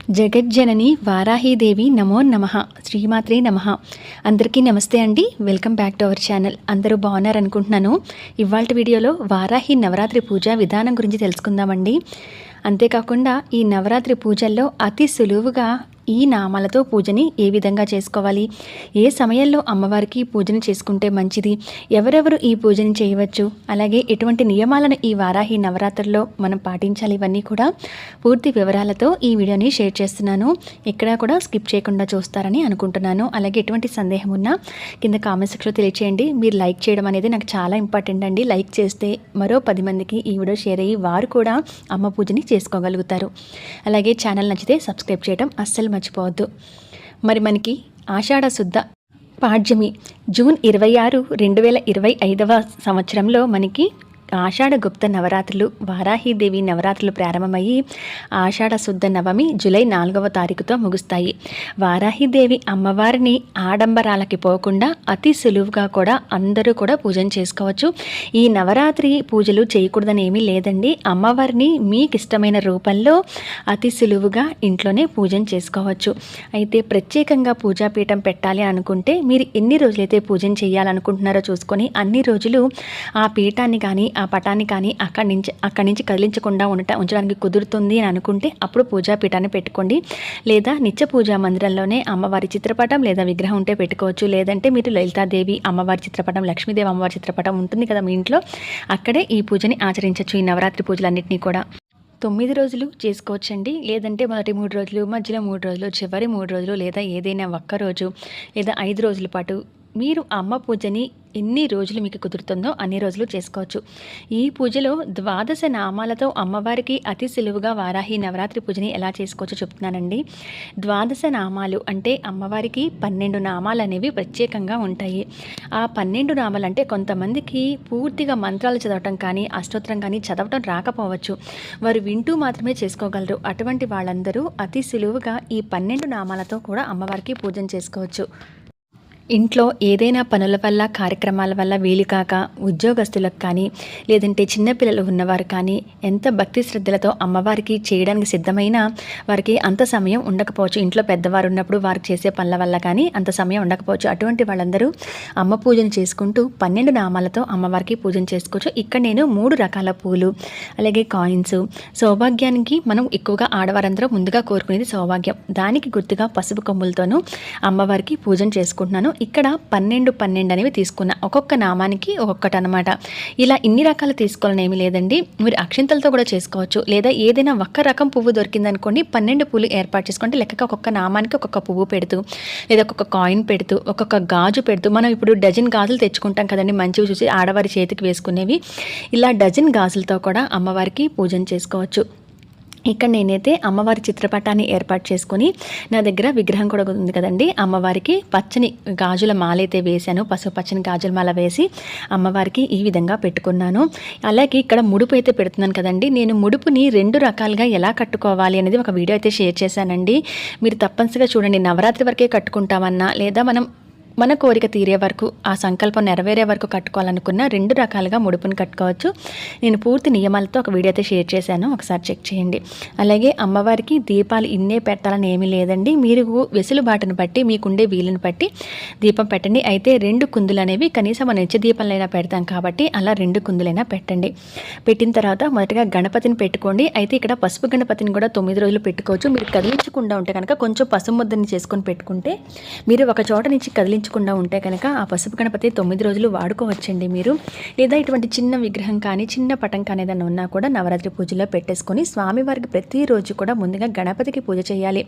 జగజ్జనని వారాహీదేవి నమో నమః. శ్రీమాత్రే నమః. అందరికీ నమస్తే అండి. Welcome back to our channel. అందరూ బాగున్నారనుకుంటున్నాను. ఇవాల్టి వీడియోలో వారాహి నవరాత్రి పూజ విధానం గురించి తెలుసుకుందామండి. అంతేకాకుండా ఈ నవరాత్రి పూజల్లో అతి సులువుగా ఈ నామాలతో పూజని ఏ విధంగా చేసుకోవాలి, ఏ సమయంలో అమ్మవారికి పూజని చేసుకుంటే మంచిది, ఎవరెవరు ఈ పూజని చేయవచ్చు, అలాగే ఎటువంటి నియమాలను ఈ వారాహి నవరాత్రుల్లో మనం పాటించాలి, ఇవన్నీ కూడా పూర్తి వివరాలతో ఈ వీడియోని షేర్ చేస్తున్నాను. ఎక్కడా కూడా స్కిప్ చేయకుండా చూస్తారని అనుకుంటున్నాను. అలాగే ఎటువంటి సందేహం ఉన్నా కింద కామెంట్ సెక్షన్లో తెలియచేయండి. మీరు లైక్ చేయడం అనేది నాకు చాలా ఇంపార్టెంట్ అండి. లైక్ చేస్తే మరో 10 మందికి ఈ వీడియో షేర్ అయ్యి వారు కూడా అమ్మ పూజని చేసుకోగలుగుతారు. అలాగే ఛానల్ నచ్చితే సబ్స్క్రైబ్ చేయడం అస్సలు మర్చిపోవద్దు. మరి మనకి ఆషాఢ శుద్ధ పాడ్యమి జూన్ 26, 2025 సంవత్సరంలో మనకి ఆషాఢ గుప్త నవరాత్రులు వారాహీదేవి నవరాత్రులు ప్రారంభమయ్యి ఆషాఢ శుద్ధ నవమి జూలై 4వ తారీఖుతో ముగుస్తాయి. వారాహీదేవి అమ్మవారిని ఆడంబరాలకి పోకుండా అతి సులువుగా కూడా అందరూ కూడా పూజన చేసుకోవచ్చు. ఈ నవరాత్రి పూజలు చేయకూడదని ఏమీ లేదండి. అమ్మవారిని మీకు ఇష్టమైన రూపంలో అతి సులువుగా ఇంట్లోనే పూజన చేసుకోవచ్చు. అయితే ప్రత్యేకంగా పూజాపీఠం పెట్టాలి అనుకుంటే మీరు ఎన్ని రోజులైతే పూజన చేయాలనుకుంటున్నారో చూసుకొని అన్ని రోజులు ఆ పీఠాన్ని కానీ ఆ పటాన్ని కానీ అక్కడి నుంచి కదిలించకుండా ఉంచడానికి కుదురుతుంది అని అనుకుంటే అప్పుడు పూజాపీఠాన్ని పెట్టుకోండి. లేదా నిత్య పూజా మందిరంలోనే అమ్మవారి చిత్రపటం లేదా విగ్రహం ఉంటే పెట్టుకోవచ్చు. లేదంటే మీరు లలితాదేవి అమ్మవారి చిత్రపటం, లక్ష్మీదేవి అమ్మవారి చిత్రపటం ఉంటుంది కదా మీ ఇంట్లో, అక్కడే ఈ పూజని ఆచరించవచ్చు. ఈ నవరాత్రి పూజలన్నింటినీ కూడా 9 రోజులు చేసుకోవచ్చండి. లేదంటే మొదటి 3 రోజులు, మధ్యలో 3 రోజులు, చివరి 3 రోజులు, లేదా ఏదైనా ఒక్క రోజు లేదా 5 రోజుల పాటు మీరు అమ్మ పూజని ఎన్ని రోజులు మీకు కుదురుతుందో అన్ని రోజులు చేసుకోవచ్చు. ఈ పూజలో 12 నామాలతో అమ్మవారికి అతి సులువుగా వారాహి నవరాత్రి పూజని ఎలా చేసుకోవచ్చో చెప్తున్నానండి. 12 నామాలు అంటే అమ్మవారికి 12 నామాలు అనేవి ప్రత్యేకంగా ఉంటాయి. ఆ 12 నామాలు అంటే కొంతమందికి పూర్తిగా మంత్రాలు చదవటం కానీ అష్టోత్తరం కానీ చదవటం రాకపోవచ్చు. వారు వింటూ మాత్రమే చేసుకోగలరు. అటువంటి వాళ్ళందరూ అతి సులువుగా ఈ 12 నామాలతో కూడా అమ్మవారికి పూజన చేసుకోవచ్చు. ఇంట్లో ఏదైనా పనుల వల్ల కార్యక్రమాల వల్ల వీలు కాక ఉద్యోగస్తులకు కానీ లేదంటే చిన్నపిల్లలు ఉన్నవారు కానీ ఎంత భక్తి శ్రద్ధలతో అమ్మవారికి చేయడానికి సిద్ధమైన వారికి అంత సమయం ఉండకపోవచ్చు. ఇంట్లో పెద్దవారు ఉన్నప్పుడు వారికి చేసే పనుల వల్ల కానీ అంత సమయం ఉండకపోవచ్చు. అటువంటి వాళ్ళందరూ అమ్మ పూజను చేసుకుంటూ 12 నామాలతో అమ్మవారికి పూజన చేసుకోవచ్చు. ఇక్కడ నేను 3 రకాల పూలు, అలాగే కాయిన్స్, సౌభాగ్యానికి మనం ఎక్కువగా ఆడవారందరూ ముందుగా కోరుకునేది సౌభాగ్యం, దానికి గుర్తుగా పసుపు కొమ్ములతోనూ అమ్మవారికి పూజన చేసుకుంటున్నాను. ఇక్కడ 12 అనేవి తీసుకున్నా. ఒక్కొక్క నామానికి ఒక్కొక్కటి అనమాట. ఇలా ఇన్ని రకాలు తీసుకోవాలని ఏమీ లేదండి. మీరు అక్షింతలతో కూడా చేసుకోవచ్చు. లేదా ఏదైనా ఒక్క రకం పువ్వు దొరికిందనుకోండి, 12 పూలు ఏర్పాటు చేసుకుంటే లెక్కగా ఒక్కొక్క నామానికి ఒక్కొక్క పువ్వు పెడుతూ, లేదా ఒక్కొక్క కాయిన్ పెడుతూ, ఒక్కొక్క గాజు పెడుతూ, మనం ఇప్పుడు డజన్ గాజులు తెచ్చుకుంటాం కదండి, మంచివి చూసి ఆడవారి చేతికి వేసుకునేవి. ఇలా డజన్ గాజులతో కూడా అమ్మవారికి పూజన చేసుకోవచ్చు. ఇక్కడ నేనైతే అమ్మవారి చిత్రపటాన్ని ఏర్పాటు చేసుకుని నా దగ్గర విగ్రహం కూడా ఉంది కదండి, అమ్మవారికి పచ్చని గాజుల మాల అయితే వేశాను. పసుపు పచ్చని గాజుల మాల వేసి అమ్మవారికి ఈ విధంగా పెట్టుకున్నాను. అలాగే ఇక్కడ ముడుపు అయితే పెడుతున్నాను కదండి, నేను ముడుపుని 2 రకాలుగా ఎలా కట్టుకోవాలి అనేది ఒక వీడియో అయితే షేర్ చేశానండి. మీరు తప్పనిసరిగా చూడండి. నవరాత్రి వరకే కట్టుకుంటామన్నా లేదా మన కోరిక తీరే వరకు, ఆ సంకల్పం నెరవేరే వరకు కట్టుకోవాలనుకున్న 2 రకాలుగా ముడుపుని కట్టుకోవచ్చు. నేను పూర్తి నియమాలతో ఒక వీడియో అయితే షేర్ చేశాను, ఒకసారి చెక్ చేయండి. అలాగే అమ్మవారికి దీపాలు ఇన్నే పెట్టాలని ఏమీ లేదండి. మీరు వెసులుబాటును బట్టి మీకుండే వీలుని బట్టి దీపం పెట్టండి. అయితే 2 కుందులు అనేవి కనీసం మన నిత్య దీపాలైనా పెడతాం కాబట్టి అలా 2 కుందులైనా పెట్టండి. పెట్టిన తర్వాత మొదటగా గణపతిని పెట్టుకోండి. అయితే ఇక్కడ పసుపు గణపతిని కూడా 9 రోజులు పెట్టుకోవచ్చు. మీరు కదిలించకుండా ఉంటే కనుక కొంచెం పసుపు ముద్దని చేసుకొని పెట్టుకుంటే, మీరు ఒక చోట నుంచి కదిలించకుండా ఉంటే కనుక ఆ పసుపు గణపతి 9 రోజులు వాడుకోవచ్చండి మీరు. లేదా ఇటువంటి చిన్న విగ్రహం కానీ చిన్న పటం కానీ ఏదైనా ఉన్నా కూడా నవరాత్రి పూజలో పెట్టేసుకొని స్వామివారికి ప్రతిరోజు కూడా ముందుగా గణపతికి పూజ చేయాలి.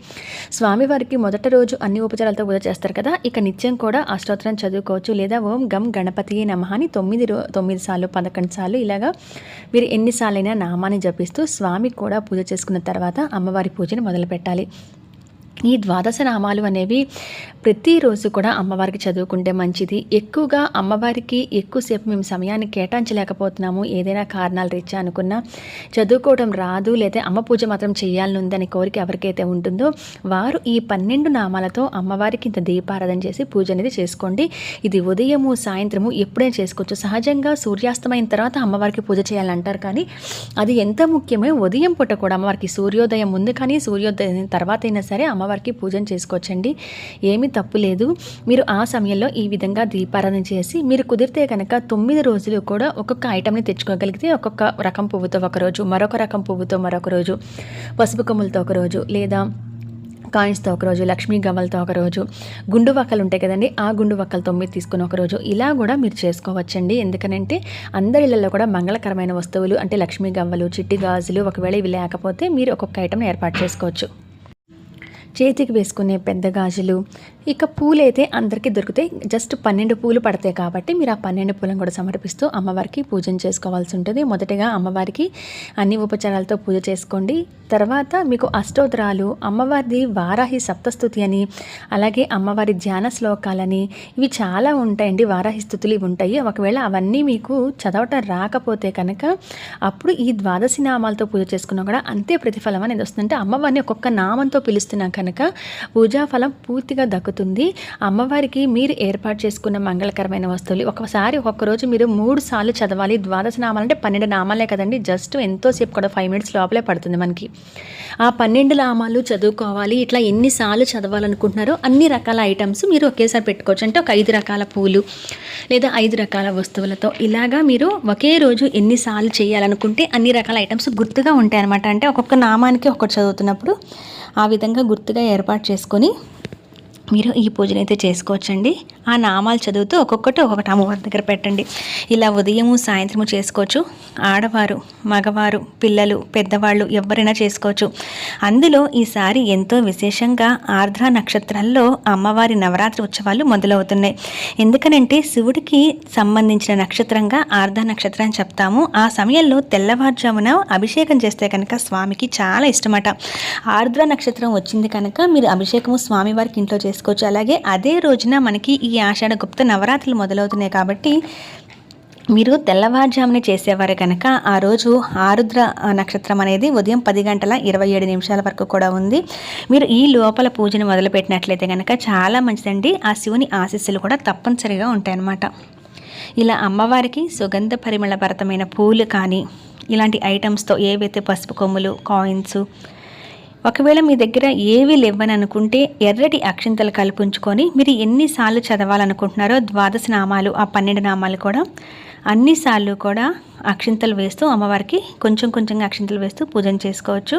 స్వామివారికి మొదటి రోజు అన్ని ఉపచారాలతో పూజ చేస్తారు కదా, ఇక నిత్యం కూడా అష్టోత్తరం చదువుకోవచ్చు. లేదా ఓం గం గణపతి నమః అని 9 సార్లు 11 సార్లు ఇలాగా మీరు ఎన్నిసార్లైనా నామాన్ని జపిస్తూ స్వామికి కూడా పూజ చేసుకున్న తర్వాత అమ్మవారి పూజను మొదలు పెట్టాలి. ఈ ద్వాదశ నామాలు అనేవి ప్రతిరోజు కూడా అమ్మవారికి చదువుకుంటే మంచిది. ఎక్కువగా అమ్మవారికి ఎక్కువసేపు మేము సమయాన్ని కేటాయించలేకపోతున్నాము, ఏదైనా కారణాల రీత్యా అనుకున్నా, చదువుకోవడం రాదు, లేదా అమ్మ పూజ మాత్రం చేయాలని ఉందని కోరిక ఎవరికైతే ఉంటుందో వారు ఈ 12 నామాలతో అమ్మవారికి ఇంత దీపారాధన చేసి పూజ అనేది చేసుకోండి. ఇది ఉదయము సాయంత్రము ఎప్పుడైనా చేసుకోవచ్చు. సహజంగా సూర్యాస్తమైన తర్వాత అమ్మవారికి పూజ చేయాలంటారు, కానీ అది ఎంత ముఖ్యమో ఉదయం పూట కూడా అమ్మవారికి సూర్యోదయం ముందు కానీ సూర్యోదయం తర్వాత అయినా సరే అమ్మవారికి పూజను చేసుకోవచ్చండి. ఏమీ తప్పు లేదు. మీరు ఆ సమయంలో ఈ విధంగా దీపారాధన చేసి మీరు కుదిరితే కనుక 9 రోజులు కూడా ఒక్కొక్క ఐటమ్ని తెచ్చుకోగలిగితే ఒక్కొక్క రకం పువ్వుతో ఒకరోజు, మరొక రకం పువ్వుతో మరొక రోజు, పసుపు కొమ్ములతో ఒకరోజు, లేదా కాయిన్స్తో ఒకరోజు, లక్ష్మీ గవ్వలతో ఒకరోజు, గుండు వక్కలు ఉంటాయి కదండి, ఆ గుండు వక్కలు 9 తీసుకుని ఒకరోజు, ఇలా కూడా మీరు చేసుకోవచ్చండి. ఎందుకనంటే అందరి ఇళ్లలో కూడా మంగళకరమైన వస్తువులు అంటే లక్ష్మీ గవ్వలు, చిట్టి గాజులు ఒకవేళ ఇవి లేకపోతే మీరు ఒక్కొక్క ఐటమ్ని ఏర్పాటు చేసుకోవచ్చు. చేతికి వేసుకునే పెద్ద గాజులు, ఇక పూలైతే అందరికీ దొరుకుతాయి. జస్ట్ 12 పూలు పడతాయి కాబట్టి మీరు ఆ 12 పూలను కూడా సమర్పిస్తూ అమ్మవారికి పూజను చేసుకోవాల్సి ఉంటుంది. మొదటగా అమ్మవారికి అన్ని ఉపచారాలతో పూజ చేసుకోండి. తర్వాత మీకు అష్టోత్తరాలు, అమ్మవారిది వారాహి సప్తస్తుతి అని, అలాగే అమ్మవారి ధ్యాన శ్లోకాలని, ఇవి చాలా ఉంటాయండి. వారాహి స్థుతులు ఇవి ఉంటాయి. ఒకవేళ అవన్నీ మీకు చదవటం రాకపోతే కనుక అప్పుడు ఈ ద్వాదశి నామాలతో పూజ చేసుకున్నా కూడా అంతే ప్రతిఫలం అనేది వస్తుందంటే అమ్మవారిని ఒక్కొక్క నామంతో పిలుస్తున్నాం కనుక పూజాఫలం పూర్తిగా దక్కుతుంది. అమ్మవారికి మీరు ఏర్పాటు చేసుకున్న మంగళకరమైన వస్తువులు ఒకసారి ఒక్కొక్కరోజు మీరు 3 సార్లు చదవాలి. ద్వాదశ నామాలు అంటే 12 నామాలే కదండి, జస్ట్ ఎంతోసేపు కూడా 5 మినిట్స్ లోపలే పడుతుంది మనకి. ఆ 12 నామాలు చదువుకోవాలి. ఇట్లా ఎన్నిసార్లు చదవాలనుకుంటున్నారో అన్ని రకాల ఐటమ్స్ మీరు ఒకేసారి పెట్టుకోవచ్చు. అంటే ఒక 5 రకాల పూలు లేదా 5 రకాల వస్తువులతో ఇలాగా మీరు ఒకే రోజు ఎన్నిసార్లు చేయాలనుకుంటే అన్ని రకాల ఐటమ్స్ గుర్తుగా ఉంటాయి అన్నమాట. అంటే ఒక్కొక్క నామానికి ఒకటి చదువుతున్నప్పుడు ఆ విధంగా గుర్తుగా ఏర్పాటు చేసుకొని మీరు ఈ పూజను అయితే చేసుకోవచ్చండి. ఆ నామాలు చదువుతూ ఒక్కొక్కటి అమ్మవారి దగ్గర పెట్టండి. ఇలా ఉదయము సాయంత్రము చేసుకోవచ్చు. ఆడవారు, మగవారు, పిల్లలు, పెద్దవాళ్ళు ఎవరైనా చేసుకోవచ్చు. అందులో ఈసారి ఎంతో విశేషంగా ఆర్ద్ర నక్షత్రాల్లో అమ్మవారి నవరాత్రి ఉత్సవాలు మొదలవుతున్నాయి. ఎందుకనంటే శివుడికి సంబంధించిన నక్షత్రంగా ఆర్ద్ర నక్షత్రం అని చెప్తాము. ఆ సమయంలో తెల్లవారుజామున అభిషేకం చేస్తే కనుక స్వామికి చాలా ఇష్టమట. ఆర్ద్ర నక్షత్రం వచ్చింది కనుక మీరు అభిషేకము స్వామివారికి ఇంట్లో చేసుకోవచ్చు. అలాగే అదే రోజున మనకి ఈ ఆషాఢ గుప్త నవరాత్రులు మొదలవుతున్నాయి కాబట్టి మీరు తెల్లవారుజామునే చేసేవారు కనుక ఆ రోజు ఆరుద్ర నక్షత్రం అనేది ఉదయం 10:27 వరకు కూడా ఉంది. మీరు ఈ లోపల పూజను మొదలుపెట్టినట్లయితే కనుక చాలా మంచిదండి. ఆ శివుని ఆశీస్సులు కూడా తప్పనిసరిగా ఉంటాయన్నమాట. ఇలా అమ్మవారికి సుగంధ పరిమళభరితమైన పూలు కానీ ఇలాంటి ఐటమ్స్తో ఏవైతే పసుపు కొమ్ములు, కాయిన్స్, ఒకవేళ మీ దగ్గర ఏవి లేవని అనుకుంటే ఎర్రటి అక్షింతలు కల్పించుకొని మీరు ఎన్నిసార్లు చదవాలనుకుంటున్నారో ద్వాదశ నామాలు, ఆ 12 నామాలు కూడా అన్నిసార్లు కూడా అక్షింతలు వేస్తూ అమ్మవారికి కొంచెం కొంచెంగా అక్షింతలు వేస్తూ పూజన చేసుకోవచ్చు.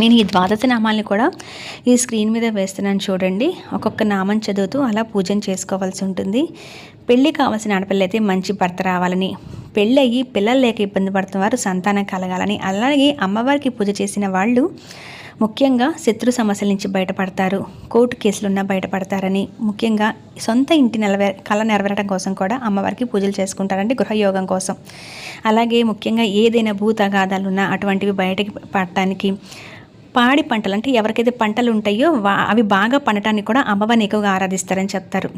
నేను ఈ ద్వాదశ నామాలని కూడా ఈ స్క్రీన్ మీద వేస్తున్నాను చూడండి. ఒక్కొక్క నామం చదువుతూ అలా పూజన చేసుకోవాల్సి ఉంటుంది. పెళ్ళి కావాల్సిన ఆడపిల్ల అయితే మంచి భర్త రావాలని, పెళ్ళయ్యి పిల్లలు లేక ఇబ్బంది పడుతున్న వారు సంతానం కలగాలని, అలాగే అమ్మవారికి పూజ చేసిన వాళ్ళు ముఖ్యంగా శత్రు సమస్యల నుంచి బయటపడతారు, కోర్టు కేసులున్నా బయటపడతారని, ముఖ్యంగా సొంత ఇంటి కళ నెరవేరడం కోసం కూడా అమ్మవారికి పూజలు చేసుకుంటారండి, గృహయోగం కోసం. అలాగే ముఖ్యంగా ఏదైనా భూతగాదాలు ఉన్నా అటువంటివి బయటకి పడటానికి, పాడి పంటలు అంటే ఎవరికైతే పంటలు ఉంటాయో అవి బాగా పండటానికి కూడా అమ్మవారిని ఎక్కువగా ఆరాధిస్తారని చెప్తారు.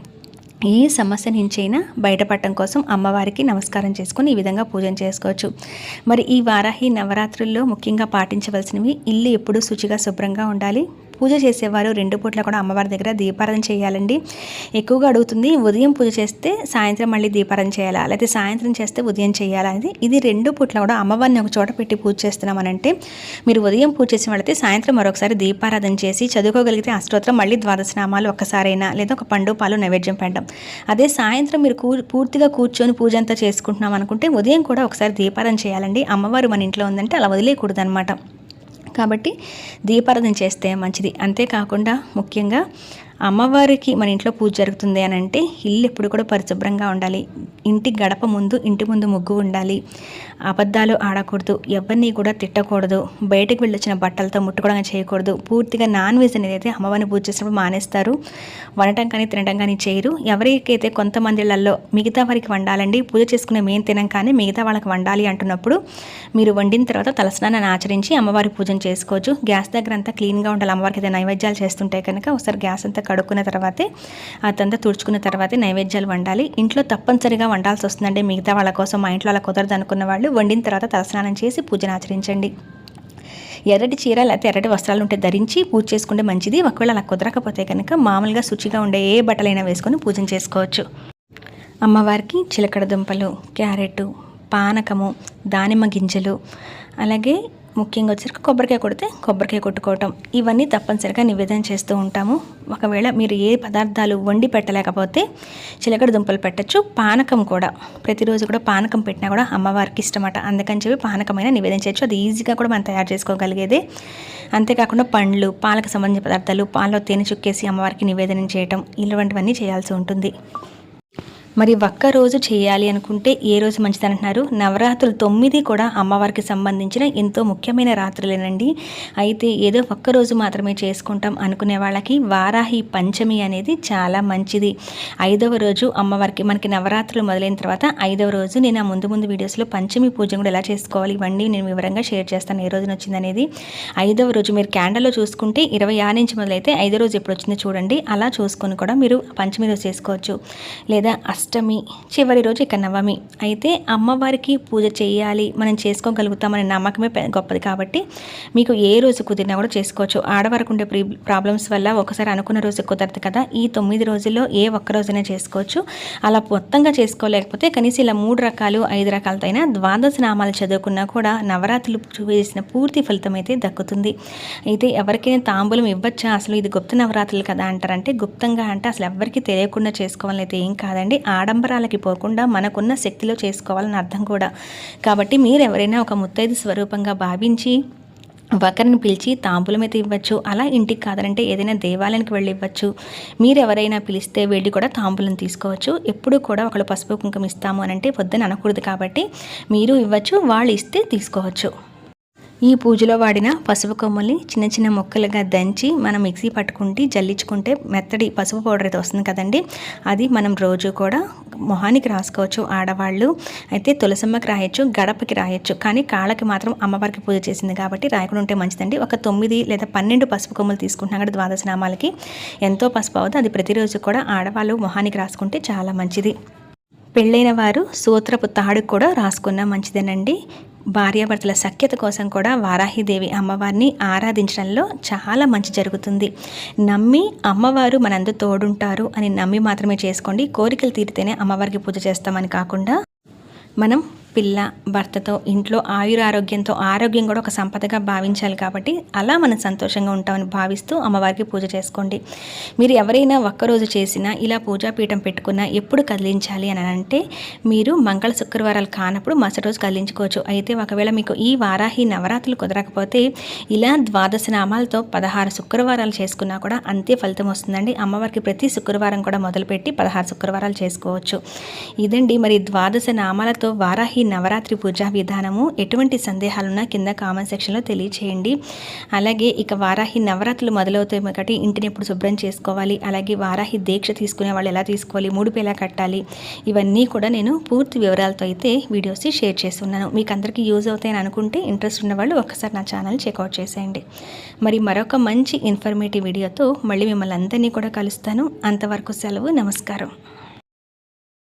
ఏ సమస్య నుంచైనా బయటపడటం కోసం అమ్మవారికి నమస్కారం చేసుకొని ఈ విధంగా పూజన చేసుకోవచ్చు. మరి ఈ వారాహి నవరాత్రుల్లో ముఖ్యంగా పాటించవలసినవి ఇల్లు ఎప్పుడూ శుచిగా శుభ్రంగా ఉండాలి. పూజ చేసేవారు 2 పూట్ల కూడా అమ్మవారి దగ్గర దీపారాధన చేయాలండి. ఎక్కువగా అడుగుతుంది ఉదయం పూజ చేస్తే సాయంత్రం మళ్ళీ దీపారాధన చేయాలా, లేకపోతే సాయంత్రం చేస్తే ఉదయం చేయాలా అనేది. ఇది 2 పూట్ల కూడా అమ్మవారిని ఒక చోట పెట్టి పూజ చేస్తున్నామనంటే మీరు ఉదయం పూజ చేసిన వాళ్ళైతే సాయంత్రం మరొకసారి దీపారాధన చేసి చదువుకోగలిగితే అష్టోత్తరం మళ్ళీ ద్వాదశ నామాలు ఒక్కసారైనా లేదా ఒక పండు పాలు నైవేద్యం పెట్టడం. అదే సాయంత్రం మీరు పూర్తిగా కూర్చొని పూజ అంతా చేసుకుంటున్నాం అనుకుంటే ఉదయం కూడా ఒకసారి దీపారాధన చేయాలండి. అమ్మవారు మన ఇంట్లో ఉందంటే అలా వదిలేయకూడదు అనమాట. కాబట్టి దీపారాధన చేస్తే మంచిది. అంతేకాకుండా ముఖ్యంగా అమ్మవారికి మన ఇంట్లో పూజ జరుగుతుంది అని అంటే ఇల్లు ఎప్పుడు కూడా పరిశుభ్రంగా ఉండాలి. ఇంటి గడప ముందు ఇంటి ముందు ముగ్గు ఉండాలి. అబద్ధాలు ఆడకూడదు, ఎవరిని కూడా తిట్టకూడదు, బయటకు వెళ్ళొచ్చిన బట్టలతో ముట్టుకోవడం చేయకూడదు. పూర్తిగా నాన్ వెజ్ అనేది అయితే అమ్మవారిని పూజ చేసినప్పుడు మానేస్తారు. వండటం కానీ తినడం కానీ చేయరు. ఎవరికైతే కొంతమందిళ్ళల్లో మిగతా వారికి వండాలండి, పూజ చేసుకునే మేము తినం కానీ మిగతా వాళ్ళకి వండాలి అంటున్నప్పుడు మీరు వండిన తర్వాత తలస్నానాన్ని ఆచరించి అమ్మవారి పూజను చేసుకోవచ్చు. గ్యాస్ దగ్గర అంతా క్లీన్గా ఉండాలి. అమ్మవారికి ఏదైనా నైవేద్యాలు చేస్తుంటే కనుక ఒకసారి గ్యాస్ అంతా కడుక్కున్న తర్వాతే అదంతా తుడుచుకున్న తర్వాతే నైవేద్యాలు వండాలి. ఇంట్లో తప్పనిసరిగా వండాల్సి వస్తుందండి. మిగతా వాళ్ళ కోసం మా ఇంట్లో అలా కుదరదు అనుకున్న వాళ్ళు వండిన తర్వాత తలస్నానం చేసి పూజను ఆచరించండి. ఎర్రటి చీర లేకపోతే ఎర్రటి వస్త్రాలు ఉంటే ధరించి పూజ చేసుకుంటే మంచిది. ఒకవేళ అలా కుదరకపోతే కనుక మామూలుగా శుచిగా ఉండే ఏ బట్టలైనా వేసుకొని పూజను చేసుకోవచ్చు. అమ్మవారికి చిలకడ దుంపలు, క్యారెట్, పానకము, దానిమ్మ గింజలు, అలాగే ముఖ్యంగా వచ్చేసరికి కొబ్బరికాయ కొడితే కొబ్బరికాయ కొట్టుకోవటం, ఇవన్నీ తప్పనిసరిగా నివేదన చేస్తూ ఉంటాము. ఒకవేళ మీరు ఏ పదార్థాలు వండి పెట్టలేకపోతే చిలకడ దుంపలు పెట్టచ్చు. పానకం కూడా ప్రతిరోజు కూడా పానకం పెట్టినా కూడా అమ్మవారికి ఇష్టమట. అందుకని చెప్పి పానకమైన నివేదన చేయొచ్చు. అది ఈజీగా కూడా మనం తయారు చేసుకోగలిగేదే. అంతేకాకుండా పండ్లు, పాలకు సంబంధించిన పదార్థాలు, పాలలో తేనె చుక్కేసి అమ్మవారికి నివేదన చేయటం, ఇలాంటివన్నీ చేయాల్సి ఉంటుంది. మరి ఒక్క రోజు చేయాలి అనుకుంటే ఏ రోజు మంచిది అంటున్నారు? నవరాత్రులు 9 కూడా అమ్మవారికి సంబంధించిన ఎంతో ముఖ్యమైన రాత్రులేనండి. అయితే ఏదో ఒక్కరోజు మాత్రమే చేసుకుంటాం అనుకునే వాళ్ళకి వారాహి పంచమి అనేది చాలా మంచిది. 5వ రోజు అమ్మవారికి మనకి నవరాత్రులు మొదలైన తర్వాత 5వ రోజు నేను ఆ ముందు వీడియోస్లో పంచమి పూజ కూడా ఎలా చేసుకోవాలి ఇవన్నీ నేను వివరంగా షేర్ చేస్తాను. ఏ రోజున వచ్చింది అనేది. 5వ రోజు మీరు క్యాండల్లో చూసుకుంటే 26 నుంచి మొదలైతే 5వ రోజు ఎప్పుడు వచ్చిందో చూడండి. అలా చూసుకొని కూడా మీరు పంచమి రోజు చేసుకోవచ్చు. లేదా అష్టమి, చివరి రోజు ఇక నవమి. అయితే అమ్మవారికి పూజ చేయాలి, మనం చేసుకోగలుగుతామనే నమ్మకమే గొప్పది. కాబట్టి మీకు ఏ రోజు కుదిరినా కూడా చేసుకోవచ్చు. ఆడవారికి ఉండే ప్రాబ్లమ్స్ వల్ల ఒకసారి అనుకున్న రోజు కుదరదు కదా. ఈ 9 రోజుల్లో ఏ ఒక్క రోజైనా చేసుకోవచ్చు. అలా మొత్తంగా చేసుకోలేకపోతే కనీసం ఇలా 3 రకాలు 5 రకాలతో అయినా ద్వాదశ నామాలు చదువుకున్నా కూడా నవరాత్రులు వేసిన పూర్తి ఫలితం అయితే దక్కుతుంది. అయితే ఎవరికైనా తాంబూలం ఇవ్వచ్చా, అసలు ఇది గుప్త నవరాత్రులు కదా అంటారంటే, గుప్తంగా అంటే అసలు ఎవరికి తెలియకుండా చేసుకోవాలని అయితే ఏం కాదండి. ఆడంబరాలకి పోకుండా మనకున్న శక్తిలో చేసుకోవాలని అర్థం కూడా. కాబట్టి మీరు ఎవరైనా ఒక ముత్తైదు స్వరూపంగా భావించి ఒకరిని పిలిచి తాంబూలం అయితే ఇవ్వచ్చు. అలా ఇంటికి కాదంటే ఏదైనా దేవాలయానికి వెళ్ళి ఇవ్వచ్చు. మీరు ఎవరైనా పిలిస్తే వెళ్ళి కూడా తాంబూలం తీసుకోవచ్చు. ఎప్పుడు కూడా ఒకళ్ళు పసుపు కుంకుమ ఇస్తాము అని అంటే వద్దని అనకూడదు. కాబట్టి మీరు ఇవ్వచ్చు, వాళ్ళు ఇస్తే తీసుకోవచ్చు. ఈ పూజలో వాడిన పసుపు కొమ్మల్ని చిన్న చిన్న ముక్కలుగా దంచి మనం మిక్సీ పట్టుకుంటే జల్లించుకుంటే మెత్తడి పసుపు పౌడర్ అయితే వస్తుంది కదండి. అది మనం రోజు కూడా మొహానికి రాసుకోవచ్చు ఆడవాళ్ళు. అయితే తులసమ్మకి రాయొచ్చు, గడపకి రాయొచ్చు. కానీ కాళ్ళకి మాత్రం అమ్మవారికి పూజ చేసింది కాబట్టి రాయకుండా ఉంటే మంచిదండి. ఒక 9 లేదా 12 పసుపు కొమ్మలు తీసుకుంటున్నా కూడా ద్వాదశ నామాలకి ఎంతో పసుపు అవుతుంది. అది ప్రతిరోజు కూడా ఆడవాళ్ళు మొహానికి రాసుకుంటే చాలా మంచిది. పెళ్ళైన వారు సూత్రపు తాడు కూడా రాసుకున్నా మంచిదేనండి. భార్యాభర్తల సఖ్యత కోసం కూడా వారాహిదేవి అమ్మవారిని ఆరాధించడంలో చాలా మంచి జరుగుతుంది. నమ్మి అమ్మవారు మనందరూ తోడుంటారు అని నమ్మి మాత్రమే చేసుకోండి. కోరికలు తీరితేనే అమ్మవారికి పూజ చేస్తామని కాకుండా మనం పిల్ల భర్తతో ఇంట్లో ఆయురారోగ్యంతో ఆరోగ్యం కూడా ఒక సంపదగా భావించాలి. కాబట్టి అలా మనం సంతోషంగా ఉంటామని భావిస్తూ అమ్మవారికి పూజ చేసుకోండి. మీరు ఎవరైనా ఒక్కరోజు చేసినా ఇలా పూజాపీఠం పెట్టుకున్నా ఎప్పుడు కదిలించాలి అని అంటే మీరు మంగళ శుక్రవారాలు కానప్పుడు మరుసటి రోజు కదిలించుకోవచ్చు. అయితే ఒకవేళ మీకు ఈ వారాహి నవరాత్రులు కుదరకపోతే ఇలా ద్వాదశ నామాలతో 16 శుక్రవారాలు చేసుకున్నా కూడా అంతే ఫలితం వస్తుందండి. అమ్మవారికి ప్రతి శుక్రవారం కూడా మొదలుపెట్టి 16 శుక్రవారాలు చేసుకోవచ్చు. ఇదండి మరి ద్వాదశ నామాలతో వారాహి నవరాత్రి పూజా విధానము. ఎటువంటి సందేహాలున్నా కింద కామెంట్ సెక్షన్లో తెలియచేయండి. అలాగే ఇక వారాహి నవరాత్రులు మొదలవుతాయి కాబట్టి ఇంటిని ఎప్పుడు శుభ్రం చేసుకోవాలి, అలాగే వారాహి దీక్ష తీసుకునే వాళ్ళు ఎలా తీసుకోవాలి, ముడుపు ఎలా కట్టాలి, ఇవన్నీ కూడా నేను పూర్తి వివరాలతో అయితే వీడియోస్ షేర్ చేస్తున్నాను. మీకు అందరికీ యూజ్ అవుతాయని అనుకుంటే ఇంట్రెస్ట్ ఉన్న వాళ్ళు ఒకసారి నా ఛానల్ చెక్అవుట్ చేసేయండి. మరి మరొక మంచి ఇన్ఫర్మేటివ్ వీడియోతో మళ్ళీ మిమ్మల్ని అందరినీ కూడా కలుస్తాను. అంతవరకు సెలవు. నమస్కారం.